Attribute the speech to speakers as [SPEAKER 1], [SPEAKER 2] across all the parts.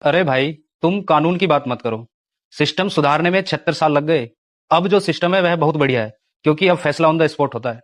[SPEAKER 1] अरे भाई, तुम कानून की बात मत करो। सिस्टम सुधारने में 76 साल लग गए। अब जो सिस्टम है वह बहुत बढ़िया है, क्योंकि अब फैसला ऑन द स्पॉट होता है।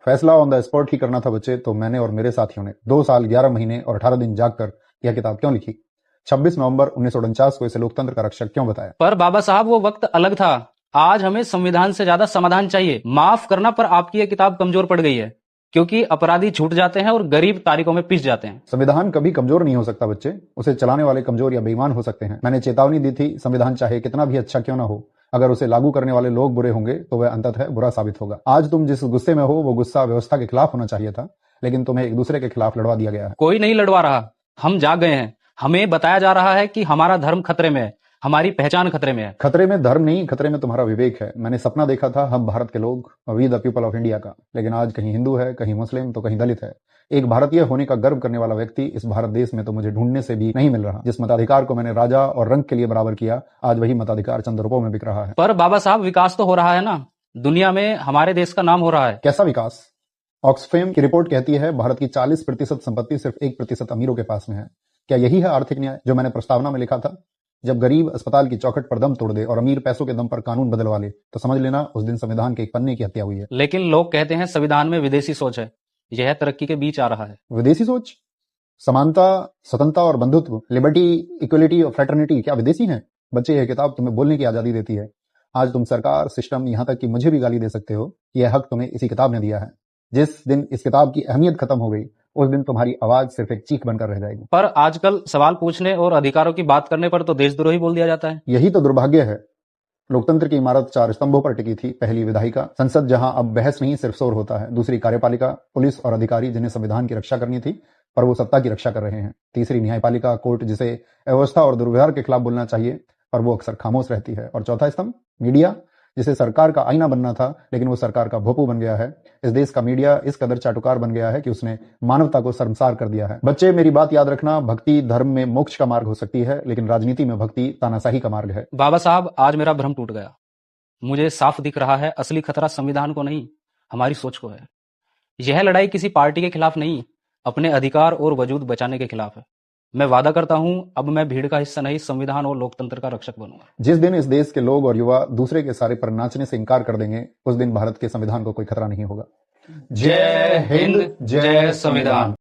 [SPEAKER 2] फैसला ऑन द स्पॉट ही करना था बच्चे, तो मैंने और मेरे साथियों ने 2 साल 11 महीने और 18 दिन जाग कर यह किताब क्यों लिखी। 26 नवंबर 1949 को इसे लोकतंत्र का रक्षक क्यों बताया।
[SPEAKER 1] पर बाबा साहब, वो वक्त अलग था। आज हमें संविधान से ज्यादा समाधान चाहिए। माफ करना, पर आपकी ये किताब कमजोर पड़ गई है, क्योंकि अपराधी छूट जाते हैं और गरीब तारीखों में पिस जाते हैं।
[SPEAKER 2] संविधान कभी कमजोर नहीं हो सकता बच्चे, उसे चलाने वाले कमजोर या बेईमान हो सकते हैं। मैंने चेतावनी दी थी, संविधान चाहे कितना भी अच्छा क्यों ना हो, अगर उसे लागू करने वाले लोग बुरे होंगे तो वह अंततः बुरा साबित होगा। आज तुम जिस गुस्से में हो वो गुस्सा व्यवस्था के खिलाफ होना चाहिए था, लेकिन तुम्हें एक दूसरे के खिलाफ लड़वा दिया गया है।
[SPEAKER 1] कोई नहीं लड़वा रहा। हम जाग गए हैं। हमें बताया जा रहा है कि हमारा धर्म खतरे में है, हमारी पहचान खतरे में है।
[SPEAKER 2] खतरे में धर्म नहीं, खतरे में तुम्हारा विवेक है। मैंने सपना देखा था हम भारत के लोग, we the people of India का, लेकिन आज कहीं हिंदू है, कहीं मुस्लिम, तो कहीं दलित है। एक भारतीय होने का गर्व करने वाला व्यक्ति इस भारत देश में तो मुझे ढूंढने से भी नहीं मिल रहा। जिस मताधिकार को मैंने राजा और रंग के लिए बराबर किया, आज वही मताधिकार चंद रुपयों में बिक रहा है।
[SPEAKER 1] पर बाबा साहब, विकास तो हो रहा है ना। दुनिया में हमारे देश का नाम हो रहा है।
[SPEAKER 2] कैसा विकास? ऑक्सफैम की रिपोर्ट कहती है भारत की 40% संपत्ति सिर्फ 1% अमीरों के पास में है। क्या यही है आर्थिक न्याय जो मैंने प्रस्तावना में लिखा था? जब गरीब अस्पताल की चौखट पर दम तोड़ दे और अमीर पैसों के दम पर कानून बदलवा ले, तो समझ लेना उस दिन संविधान के एक पन्ने की हत्या हुई है।
[SPEAKER 1] लेकिन लोग कहते हैं संविधान में विदेशी सोच है। यह तरक्की के बीच आ रहा है।
[SPEAKER 2] विदेशी सोच? समानता, स्वतंत्रता और बंधुत्व, लिबर्टी, इक्वलिटी और फ्रेटर्निटी क्या विदेशी हैं? बच्चे, यह किताब तुम्हें बोलने की आजादी देती है। आज तुम सरकार, सिस्टम, यहां तक कि मुझे भी गाली दे सकते हो। यह हक तुम्हें इसी किताब ने दिया है। जिस दिन इस किताब की अहमियत खत्म हो गई, उस दिन तुम्हारी आवाज सिर्फ एक चीख बनकर रह जाएगी।
[SPEAKER 1] पर आजकल सवाल पूछने और अधिकारों की बात करने पर तो देशद्रोही बोल दिया जाता है।
[SPEAKER 2] यही तो दुर्भाग्य है। लोकतंत्र की इमारत 4 स्तंभों पर टिकी थी। पहली विधायिका, संसद जहां अब बहस नहीं सिर्फ शोर होता है। दूसरी कार्यपालिका, पुलिस और अधिकारी जिन्हें संविधान की रक्षा करनी थी पर वो सत्ता की रक्षा कर रहे हैं। तीसरी न्यायपालिका, कोर्ट, जिसे अव्यवस्था और दुर्व्यवहार के खिलाफ बोलना चाहिए पर वो अक्सर खामोश रहती है। और चौथा स्तंभ, मीडिया, जिसे सरकार का आईना बनना था लेकिन वो सरकार का भोपू बन गया है। इस देश का मीडिया इस कदर चाटुकार बन गया है कि उसने मानवता को शर्मसार कर दिया है। बच्चे, मेरी बात याद रखना, भक्ति धर्म में मोक्ष का मार्ग हो सकती है, लेकिन राजनीति में भक्ति तानाशाही का मार्ग है।
[SPEAKER 1] बाबा साहब, आज मेरा भ्रम टूट गया। मुझे साफ दिख रहा है, असली खतरा संविधान को नहीं, हमारी सोच को है। यह लड़ाई किसी पार्टी के खिलाफ नहीं, अपने अधिकार और वजूद बचाने के खिलाफ है। मैं वादा करता हूं, अब मैं भीड़ का हिस्सा नहीं, संविधान और लोकतंत्र का रक्षक बनूंगा।
[SPEAKER 2] जिस दिन इस देश के लोग और युवा दूसरे के सारे पर नाचने से इनकार कर देंगे, उस दिन भारत के संविधान को कोई खतरा नहीं होगा।
[SPEAKER 1] जय हिंद, जय संविधान।